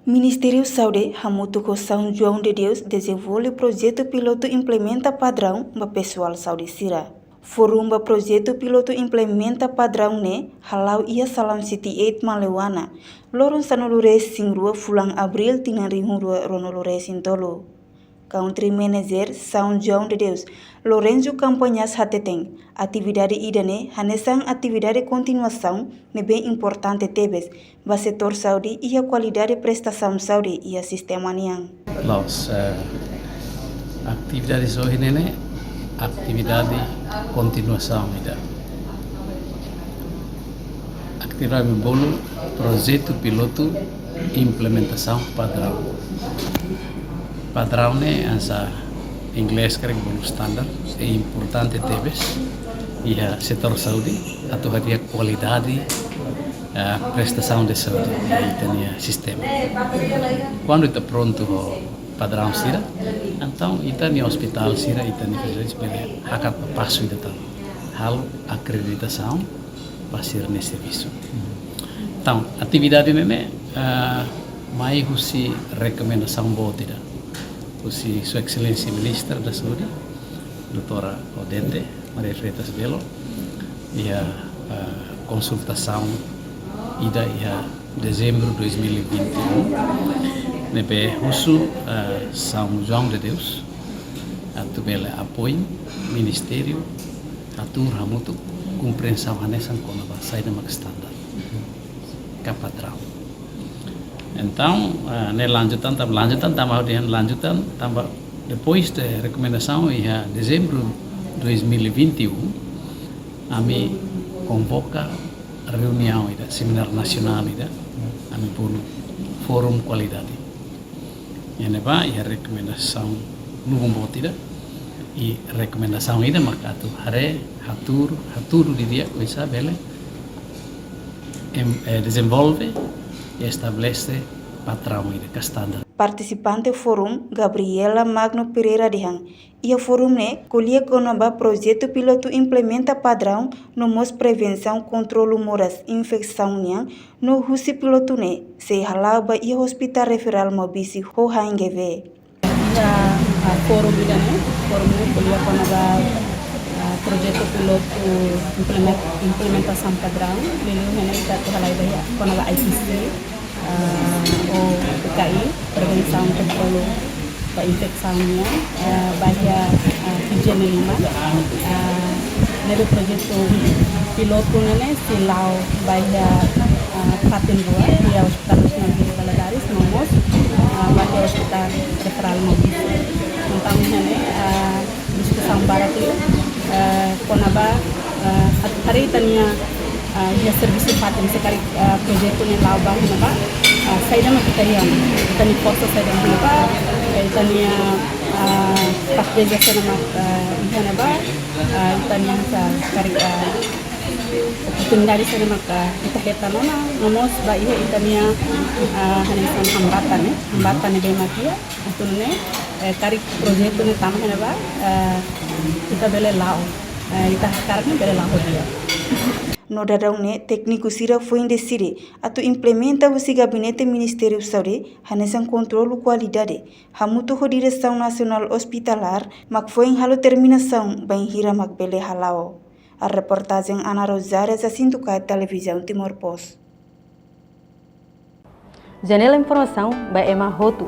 Ministério da Saúde, Hamuto com São João de Deus, desenvolve projeto piloto implementa padrão para pessoal saúde sira. Forum para projeto piloto implementa padrão ne, halau ia salam city 8 Malewana. Loron sanolures singrua fulang abril tinarihurua ronolores intolo. Country Manager São João de Deus, Lorenzo Campanhas Hateteng, atividade idane, hanesang atividade continuação, ne bem importante tebes, ba setor saúde e a qualidade de prestação saúde e a sistema niang. Los atividades hoje nene, atividade continuação ida. Atividade bolo, projeto piloto, implementação padrão. Padrão é essa inglês que é bom standard, é importante tebes e a setor saúde atuaria qualidade prestação de saúde e tem sistema. Quando está pronto o padrão sira, então está no hospital sira e tem que fazer hakat passo de tal, hal acreditação para ser nesse serviço. Então atividade nene mais usi recomendação boa tira. Sua Excelência Ministra da Saúde, Doutora Odete Maria Freitas Belo, e a consultação ida em dezembro de 2021, nebe Russo São João de Deus, atubele apoio Ministério, atur hamutu compreensão hanesan com a saída mais standar, capatrão. Então, lanjutan tambah depois da recomendação em dezembro de 2021, kami convoca reunião ida seminar nasional ida, kami pun forum qualidade. Yang neba a recomendação no bombo ida e recomendação ida makatu hare haturu di dia bisa bele desenvolve e estabelece padrão e standard. Participante forum Gabriela Magno Pereira de Hang. E o forum ne colhe conaba projeto piloto implementa padrão no mos prevenção controle moras infecção niang no husi piloto ne se halaba e hospital referral mobisi ho hangeve. Forum ida ne forum ne colhe conaba projeto piloto implementação padrão lelu hene ita halai daya conaba IPC o PKI prevenção controle infecçãonya bahia higiene lima nebe projeto piloto nene silau bahia paten dua di Hospital Nasional di Valadares nomos bahia Hospital Referral Mobil tentang nene diskusi barat itu konaba hari tanya dia servisi paten sekali projeto ni laubang naba saya dah kita yang kita ni foto saya dah naba tanya pas dia sana mak dia naba tanya sekali tinggal di sana mak kita kita nona nomos ba iya tanya hanesan hambatan ni bemakia itu ne tarik projeto ni tamah naba kita bela lau kita sekarang bela lau dia. No dadão ne técnico sira foi indecide atu implementa o gabinete Ministério da Saúde hanesan controle qualidade hamuto ho direção nacional hospitalar mak foi em halo terminação bem hira mak bele halao. A reportagem Ana Rosária Jacinto Kai Televisão Timor Post. Janela informação by Emma Hotu.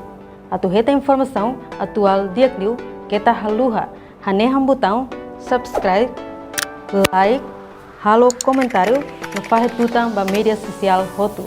Atu reta informação atual diakliu kita haluha haneham botão subscribe like halo comentário no Farre Tutang ba mídia social Hotu.